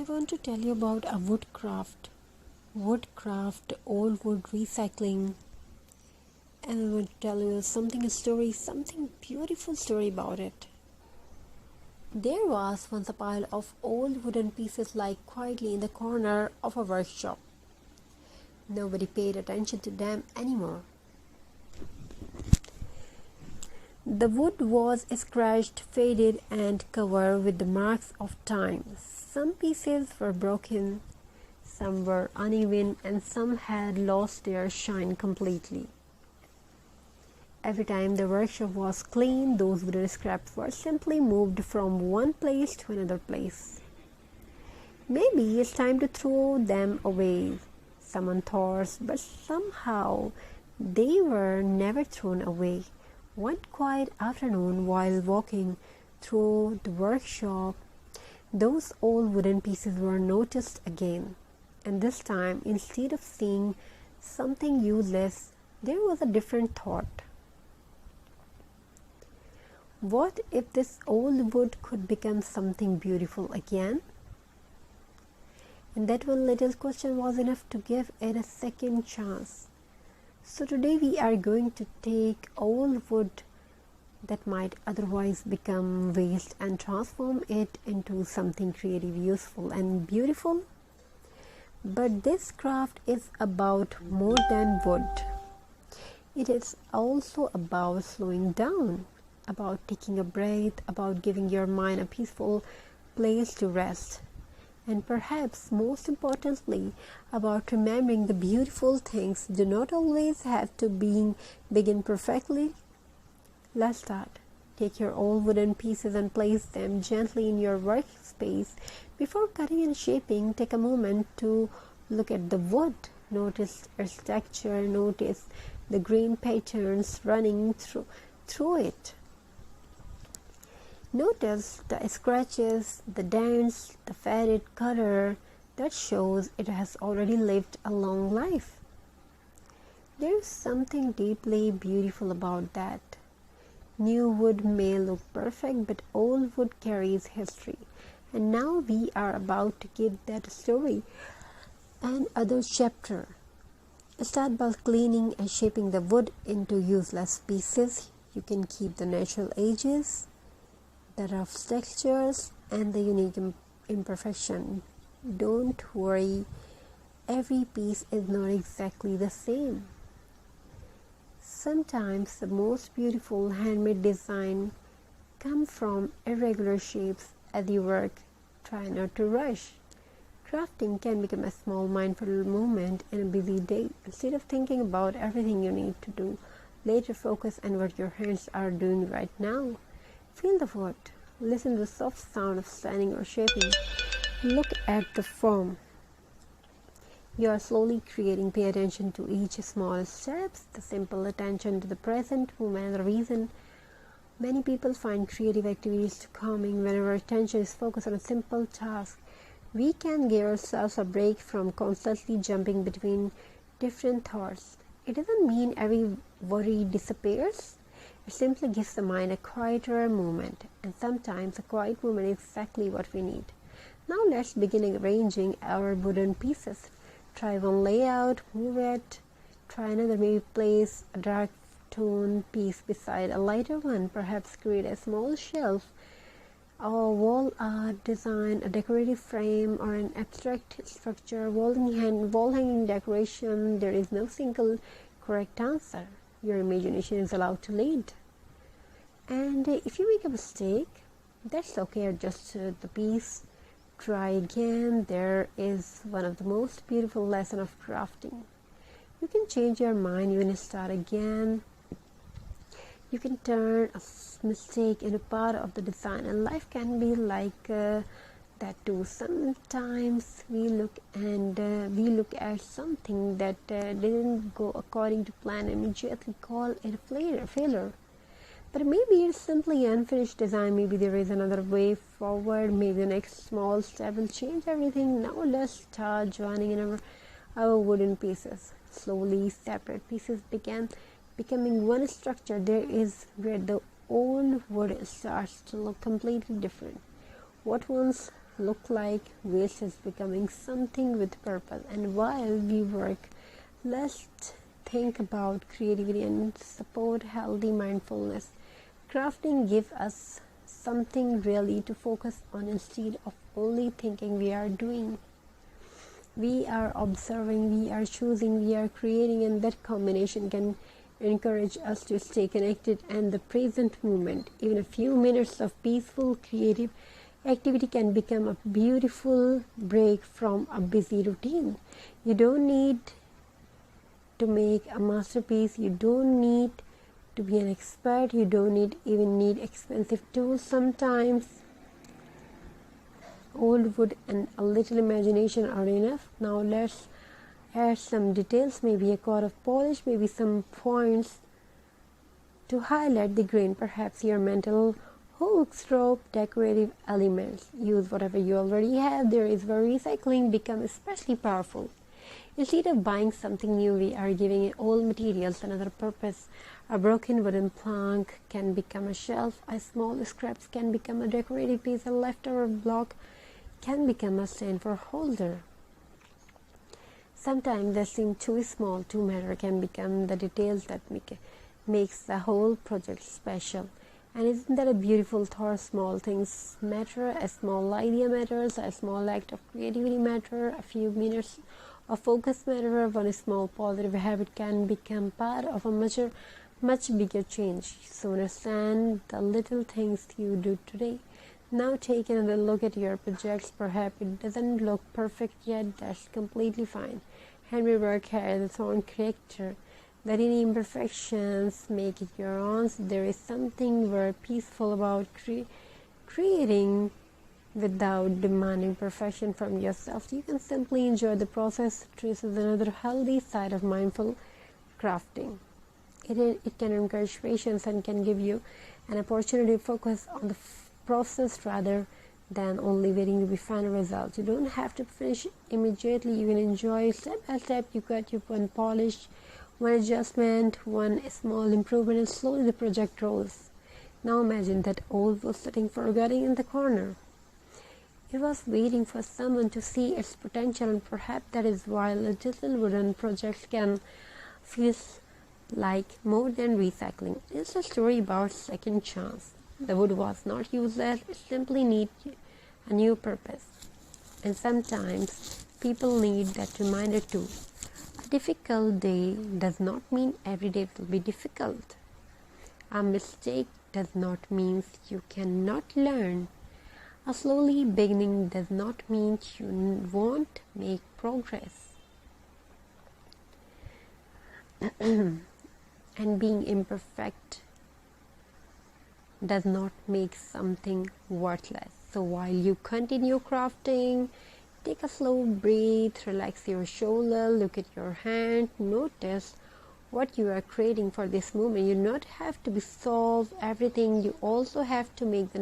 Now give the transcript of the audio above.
want to tell you about a woodcraft, old wood recycling, and I want to tell you something beautiful story about it. There was once a pile of old wooden pieces lying quietly in the corner of a workshop. Nobody paid attention to them anymore. The wood was scratched, faded, and covered with the marks of time. Some pieces were broken, some were uneven, and some had lost their shine completely. Every time the workshop was cleaned, those wooden scraps were simply moved from one place to another place. Maybe it's time to throw them away, someone thought, but somehow they were never thrown away. One quiet afternoon, while walking through the workshop, those old wooden pieces were noticed again. And this time, instead of seeing something useless, there was a different thought. What if this old wood could become something beautiful again? And that one little question was enough to give it a second chance. So today we are going to take old wood that might otherwise become waste and transform it into something creative, useful, and beautiful. But this craft is about more than wood. It is also about slowing down, about taking a breath, about giving your mind a peaceful place to rest. And perhaps most importantly, about remembering the beautiful things do not always have to begin perfectly. Let's start. Take your old wooden pieces and place them gently in your workspace. Before cutting and shaping, take a moment to look at the wood. Notice its texture, notice the grain patterns running through it. Notice the scratches, the dents, the faded color that shows it has already lived a long life. There is something deeply beautiful about that. New wood may look perfect, but old wood carries history. And now we are about to give that story another chapter. Start by cleaning and shaping the wood into useless pieces. You can keep the natural edges, the rough textures, and the unique imperfection. Don't worry, every piece is not exactly the same. Sometimes the most beautiful handmade design come from irregular shapes as you work. Try not to rush. Crafting can become a small mindful moment in a busy day. Instead of thinking about everything you need to do later, focus on what your hands are doing right now. Feel the wood. Listen to the soft sound of standing or shaping. Look at the form you are slowly creating. Pay attention to each small steps, the simple attention to the present moment. The reason many people find creative activities too calming whenever attention is focused on a simple task. We can give ourselves a break from constantly jumping between different thoughts. It doesn't mean every worry disappears. It simply gives the mind a quieter moment, and sometimes a quiet moment is exactly what we need. Now let's begin arranging our wooden pieces. Try one layout, move it, try another, maybe place a dark tone piece beside a lighter one, perhaps create a small shelf, a wall art design, a decorative frame, or an abstract structure, wall hanging decoration. There is no single correct answer. Your imagination is allowed to lead. And if you make a mistake, that's okay. Adjust the piece. Try again. There is one of the most beautiful lessons of crafting. You can change your mind. You can start again. You can turn a mistake into part of the design. And life can be like that too. Sometimes we look at something that didn't go according to plan and immediately call it a failure. But maybe it's simply unfinished design. Maybe there is another way forward. Maybe the next small step will change everything. Now let's start joining in our wooden pieces. Slowly, separate pieces began becoming one structure. There is where the old wood starts to look completely different. What once look like. Waste is becoming something with purpose. And while we work, let's think about creativity and support healthy mindfulness. Crafting gives us something really to focus on instead of only thinking we are doing. We are observing, we are choosing, we are creating, and that combination can encourage us to stay connected and the present moment. Even a few minutes of peaceful creative activity can become a beautiful break from a busy routine. You don't need to make a masterpiece, you don't need to be an expert, you don't even need expensive tools. Sometimes old wood and a little imagination are enough. Now let's add some details, maybe a coat of polish, maybe some points to highlight the grain, perhaps your mental hooks, rope, decorative elements. Use whatever you already have. There is where recycling becomes especially powerful. Instead of buying something new, we are giving old materials another purpose. A broken wooden plank can become a shelf, a small scraps can become a decorative piece, a leftover block can become a stand for holder. Sometimes that seem too small to matter can become the details that makes the whole project special. And isn't that a beautiful thought? Small things matter, a small idea matters, a small act of creativity matter, a few minutes of focus matter. One small positive habit can become part of a much bigger change. So understand the little things you do today. Now take another look at your projects. Perhaps it doesn't look perfect yet. That's completely fine. Handmade work has its own character. That any imperfections make it your own. There is something very peaceful about creating without demanding perfection from yourself. You can simply enjoy the process. This is another healthy side of mindful crafting. It can encourage patience and can give you an opportunity to focus on the process rather than only waiting to be final results. You don't have to finish immediately. You can enjoy step by step. You cut, you one polish, one adjustment, one small improvement, and slowly the project rolls. Now imagine that old was sitting forgotten in the corner. It was waiting for someone to see its potential, and perhaps that is why a little wooden project can feel like more than recycling. It's a story about second chance. The wood was not useless, it simply needed a new purpose. And sometimes people need that reminder too. A difficult day does not mean every day will be difficult. A mistake does not mean you cannot learn. A slowly beginning does not mean you won't make progress. And being imperfect does not make something worthless. So while you continue crafting, take a slow breath, relax your shoulder, look at your hand, notice what you are creating for this moment. You do not have to solve everything. You also have to make the